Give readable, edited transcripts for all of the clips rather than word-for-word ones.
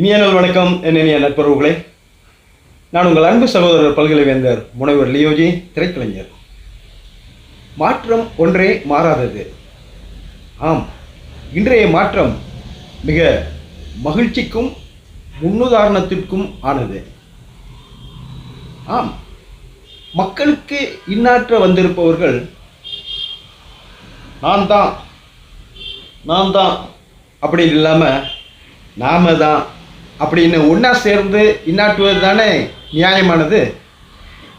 இனிய நாள் வணக்கம் என்னிய நட்புறவுகளே. நான் உங்கள் அன்பு சகோதரர் பல்கலைவேந்தர் முனைவர் லியோஜி, திரைக்கலைஞர். மாற்றம் ஒன்றே மாறாதது. ஆம், இன்றைய மாற்றம் மிக மகிழ்ச்சிக்கும் முன்னுதாரணத்திற்கும் ஆனது. ஆம், மக்களுக்கு இன்னாற்ற வந்திருப்பவர்கள் நான் தான் அப்படின்னு இல்லாமல் நாம தான் அப்படின்னு ஒன்றா சேர்ந்து இன்னாட்டுவது தானே நியாயமானது.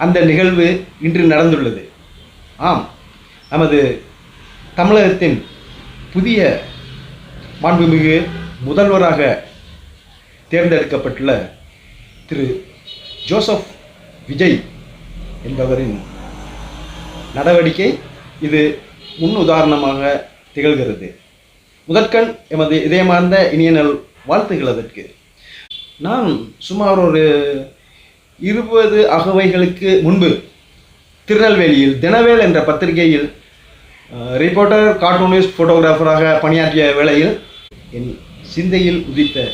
அந்த நிகழ்வு இன்று நடந்துள்ளது. ஆம், நமது தமிழகத்தின் புதிய மாண்புமிகு முதல்வராக தேர்ந்தெடுக்கப்பட்டுள்ள திரு ஜோசப் விஜய் என்பவரின் நடவடிக்கை இது முன் உதாரணமாக திகழ்கிறது. முதற்கண் எமது இதயமார்ந்த இனிய நல் வாழ்த்துகள். அதற்கு நான் சுமார் ஒரு 20 அகவைகளுக்கு முன்பு திருநெல்வேலியில் தினவேல் என்ற பத்திரிகையில் ரிப்போர்ட்டர், கார்ட்டூனிஸ்ட், ஃபோட்டோகிராஃபராக பணியாற்றிய வேளையில் என் சிந்தையில் உதித்த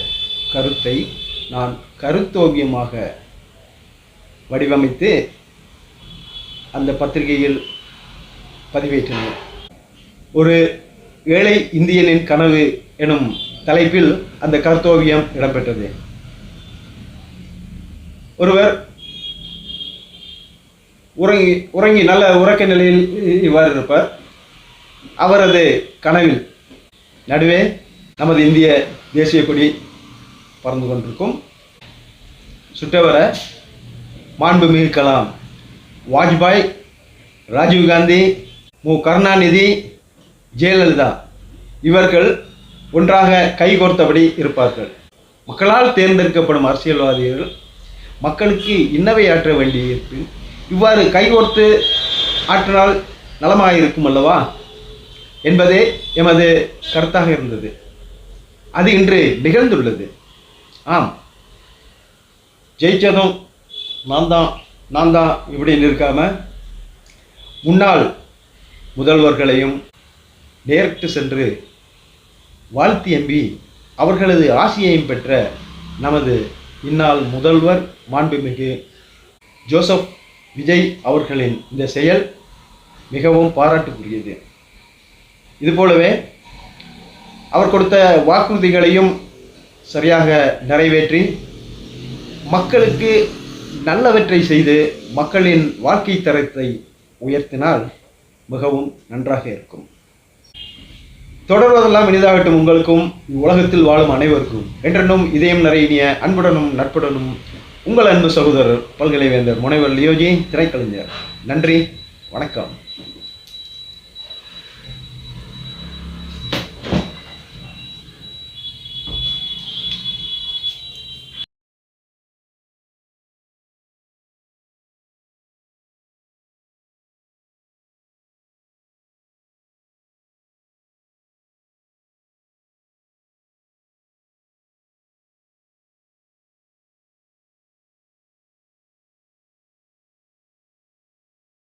கருத்தை நான் கருத்தோவியமாக வடிவமைத்து அந்த பத்திரிகையில் பதிவேற்றினேன். ஒரு ஏழை இந்தியனின் கனவு எனும் தலைப்பில் அந்த கருத்தோவியம் இடம்பெற்றது. ஒருவர் உறங்கி நல்ல உறக்க நிலையில் இவ்வாறு இருப்பார். அவரது கனவில் நடுவே நமது இந்திய தேசிய கொடி பறந்து கொண்டிருக்கும். சுற்றவர மாண்புமிகு கலாம், வாஜ்பாய், ராஜீவ்காந்தி, மு கருணாநிதி, ஜெயலலிதா இவர்கள் ஒன்றாக கைகோர்த்தபடி இருப்பார்கள். மக்களால் தேர்ந்தெடுக்கப்படும் அரசியல்வாதிகள் மக்களுக்கு இன்னவை ஆற்ற வேண்டியிருப்பின் இவ்வாறு கைகோர்த்து ஆற்றினால் நலமாக இருக்கும் அல்லவா என்பதே எமது கருத்தாக இருந்தது. அது இன்று நிகழ்ந்துள்ளது. ஆம், ஜெயிச்சதும் நான் தான் இப்படின்னு இருக்காம முன்னாள் முதல்வர்களையும் நேரிட்டு சென்று வாழ்த்தி எம்பி அவர்களது ஆசியையும் பெற்ற நமது இந்நாள் முதல்வர் மாண்புமிகு ஜோசப் விஜய் அவர்களின் இந்த செயல் மிகவும் பாராட்டுக்குரியது. இதுபோலவே அவர் கொடுத்த வாக்குறுதிகளையும் சரியாக நிறைவேற்றி மக்களுக்கு நல்லவற்றை செய்து மக்களின் வாழ்க்கை தரத்தை உயர்த்தினால் மிகவும் நன்றாக இருக்கும். தொடர்வதெல்லாம் இனிதாகட்டும் உங்களுக்கும் உலகத்தில் வாழும் அனைவருக்கும். என்றென்றும் இதயம் நிறைய அன்புடனும் நட்புடனும் உங்கள் அன்பு சகோதரர் பல்கலைவேந்தர் முனைவர் லியோஜி, திரைக்கலைஞர். நன்றி, வணக்கம்.